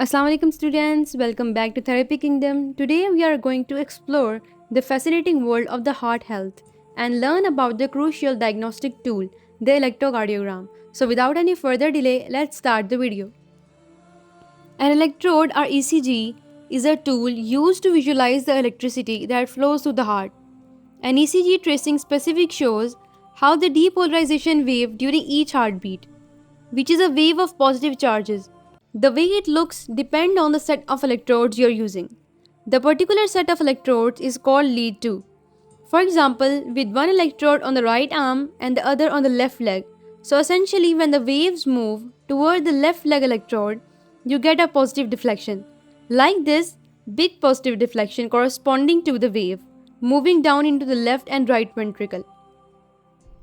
Assalamu alaikum students, welcome back to Therapy Kingdom. Today we are going to explore the fascinating world of the heart health and learn about the crucial diagnostic tool, the electrocardiogram. So without any further delay, let's start the video. An electrode or ECG is a tool used to visualize the electricity that flows through the heart. An ECG tracing specific shows how the depolarization wave during each heartbeat, which is a wave of positive charges. The way it looks depends on the set of electrodes you're using. The particular set of electrodes is called lead 2. For example, with one electrode on the right arm and the other on the left leg. So essentially when the waves move toward the left leg electrode, you get a positive deflection. Like this, big positive deflection corresponding to the wave, moving down into the left and right ventricle.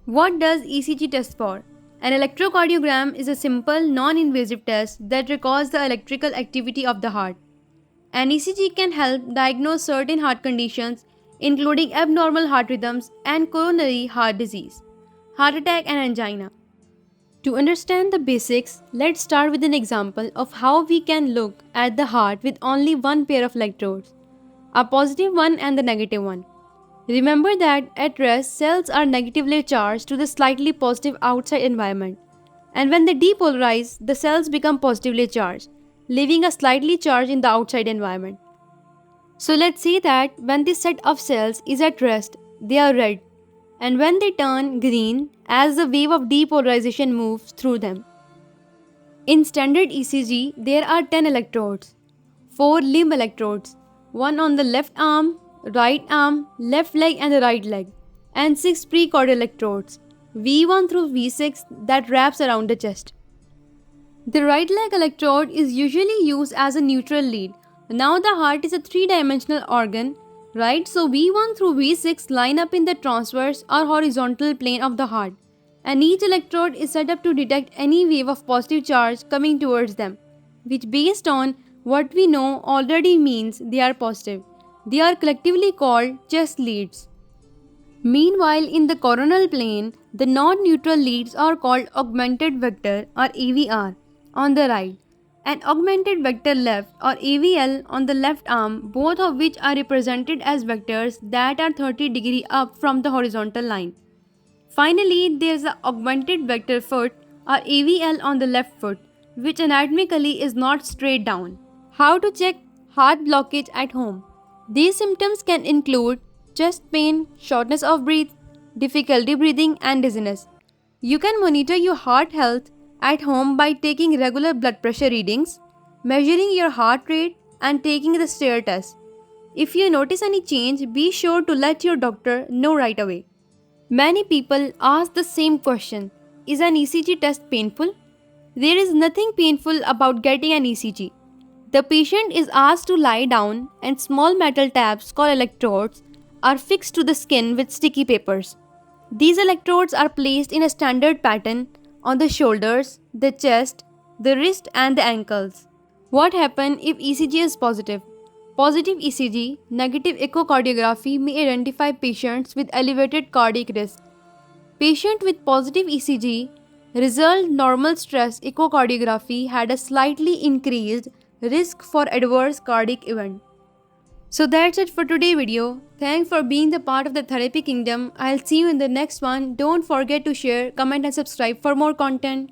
What does ECG test for? An electrocardiogram is a simple, non-invasive test that records the electrical activity of the heart. An ECG can help diagnose certain heart conditions, including abnormal heart rhythms and coronary heart disease, heart attack and angina. To understand the basics, let's start with an example of how we can look at the heart with only one pair of electrodes, a positive one and the negative one. Remember that at rest, cells are negatively charged to the slightly positive outside environment, and when they depolarize, the cells become positively charged, leaving a slightly charge in the outside environment. So let's say that when this set of cells is at rest, they are red, and when they turn green as the wave of depolarization moves through them. In standard ECG, there are 10 electrodes, 4 limb electrodes, one on the left arm, right arm, left leg and the right leg, and 6 precordial electrodes, V1 through V6 that wraps around the chest. The right leg electrode is usually used as a neutral lead. Now the heart is a three-dimensional organ, right? So V1 through V6 line up in the transverse or horizontal plane of the heart, and each electrode is set up to detect any wave of positive charge coming towards them, which based on what we know already means they are positive. They are collectively called chest leads. Meanwhile, in the coronal plane, the non-neutral leads are called augmented vector or AVR on the right and augmented vector left or AVL on the left arm, both of which are represented as vectors that are 30 degrees up from the horizontal line. Finally, there is the augmented vector foot or AVL on the left foot, which anatomically is not straight down. How to check heart blockage at home? These symptoms can include chest pain, shortness of breath, difficulty breathing, and dizziness. You can monitor your heart health at home by taking regular blood pressure readings, measuring your heart rate, and taking the stair test. If you notice any change, be sure to let your doctor know right away. Many people ask the same question: is an ECG test painful? There is nothing painful about getting an ECG. The patient is asked to lie down and small metal tabs called electrodes are fixed to the skin with sticky papers. These electrodes are placed in a standard pattern on the shoulders, the chest, the wrist and the ankles. What happens if ECG is positive? Positive ECG, negative echocardiography may identify patients with elevated cardiac risk. Patient with positive ECG result normal stress echocardiography had a slightly increased risk for adverse cardiac event. So that's it for today's video. Thanks for being the part of the Therapy Kingdom. I'll see you in the next one. Don't forget to share, comment and subscribe for more content.